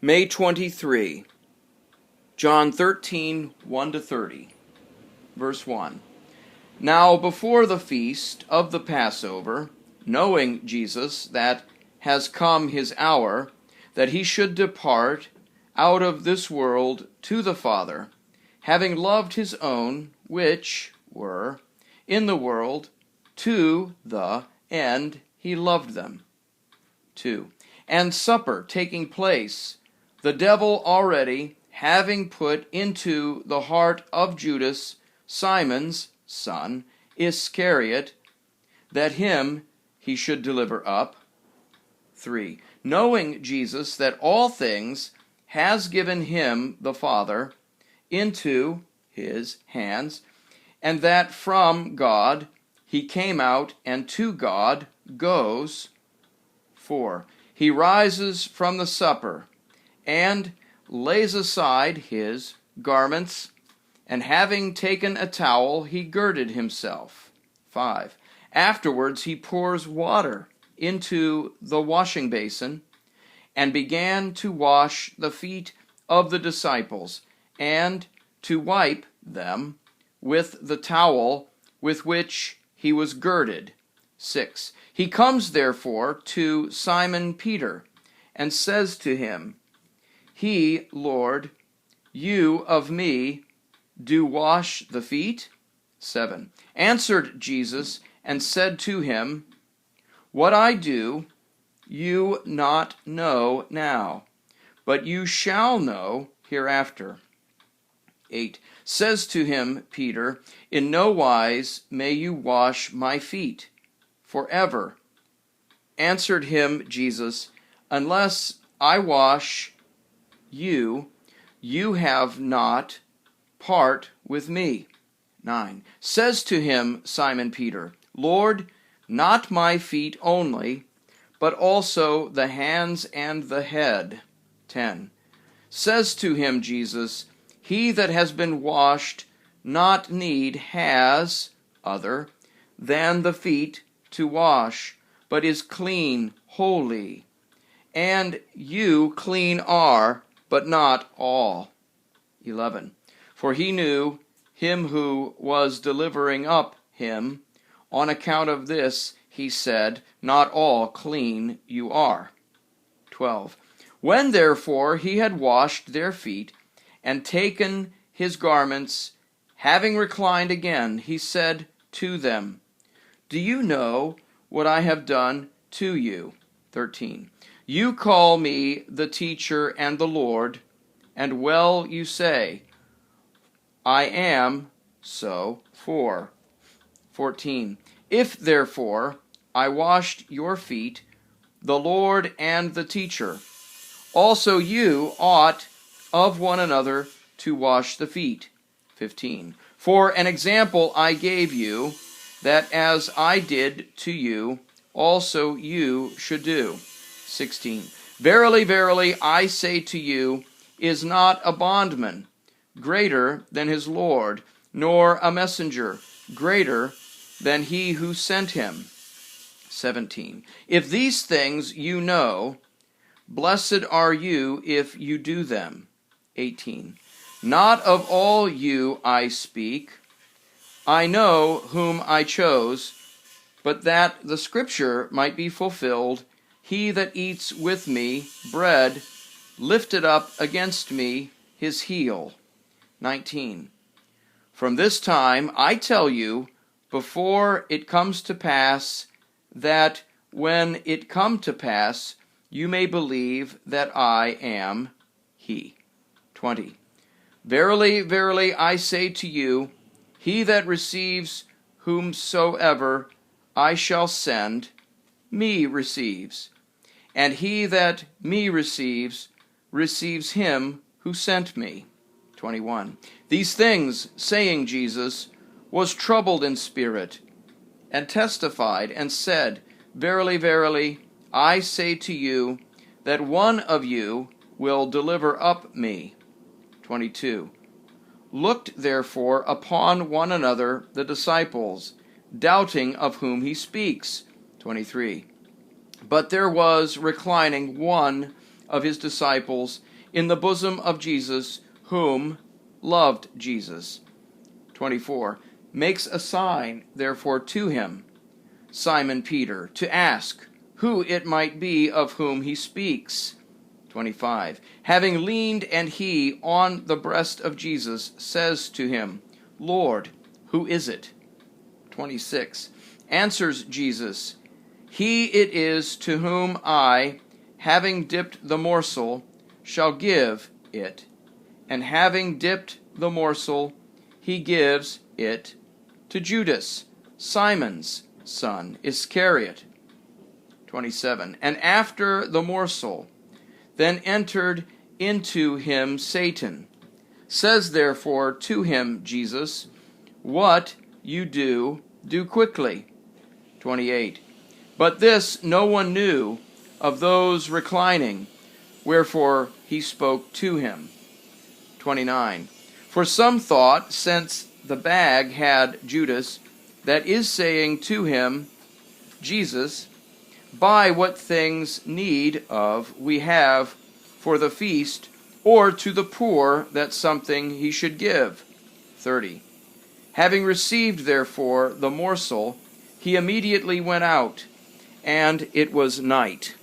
May 23, John 13, 1-30, verse 1. Now before the feast of the Passover, knowing Jesus that has come his hour, that he should depart out of this world to the Father, having loved his own which were in the world, to the end he loved them. 2. And supper taking place, the devil already having put into the heart of Judas, Simon's son, Iscariot, that him he should deliver up. 3. Knowing Jesus that all things has given him the Father into his hands, and that from God he came out and to God goes. 4. He rises from the supper, and lays aside his garments, and having taken a towel, he girded himself. 5. Afterwards he pours water into the washing basin, and began to wash the feet of the disciples, and to wipe them with the towel with which he was girded. 6. He comes therefore to Simon Peter, and says to him, He, Lord, you of me do wash the feet? 7. Answered Jesus, and said to him, What I do you not know now, but you shall know hereafter. 8. Says to him Peter, In no wise may you wash my feet forever. Answered him Jesus, Unless I wash you, you have not part with me. 9. Says to him Simon Peter, Lord, not my feet only, but also the hands and the head. 10. Says to him Jesus, He that has been washed not need has other than the feet to wash, but is clean, holy. And you clean are, but not all. 11. For he knew him who was delivering up him. On account of this, he said, Not all clean you are. 12. When therefore he had washed their feet, and taken his garments, having reclined again, he said to them, Do you know what I have done to you? 13. You call me the teacher and the Lord, and well you say, I am so. 14. If therefore I washed your feet, the Lord and the teacher, also you ought of one another to wash the feet. 15. For an example I gave you, that as I did to you, also you should do. 16. Verily, verily, I say to you, is not a bondman greater than his Lord, nor a messenger greater than he who sent him. 17. If these things you know, blessed are you if you do them. 18. Not of all you I speak. I know whom I chose, but that the scripture might be fulfilled, he that eats with me bread lifted up against me his heel. 19. From this time I tell you, before it comes to pass, that when it come to pass, you may believe that I am he. 20. Verily, verily, I say to you, he that receives whomsoever I shall send, me receives. And he that me receives, receives him who sent me. 21. These things, saying Jesus, was troubled in spirit, and testified, and said, Verily, verily, I say to you, that one of you will deliver up me. 22. Looked therefore upon one another the disciples, doubting of whom he speaks. 23. But there was reclining one of his disciples, in the bosom of Jesus, whom loved Jesus. 24. Makes a sign, therefore, to him, Simon Peter, to ask who it might be of whom he speaks. 25. Having leaned and he on the breast of Jesus, says to him, Lord, who is it? 26. Answers Jesus, He it is to whom I, having dipped the morsel, shall give it. And having dipped the morsel, he gives it to Judas, Simon's son, Iscariot. 27. And after the morsel, then entered into him Satan. Says therefore to him Jesus, What you do, do quickly. 28. But this no one knew of those reclining, wherefore he spoke to him. 29. For some thought, since the bag had Judas, that is saying to him, Jesus, buy what things need of we have for the feast, or to the poor that something he should give. 30. Having received, therefore, the morsel, he immediately went out, and it was night.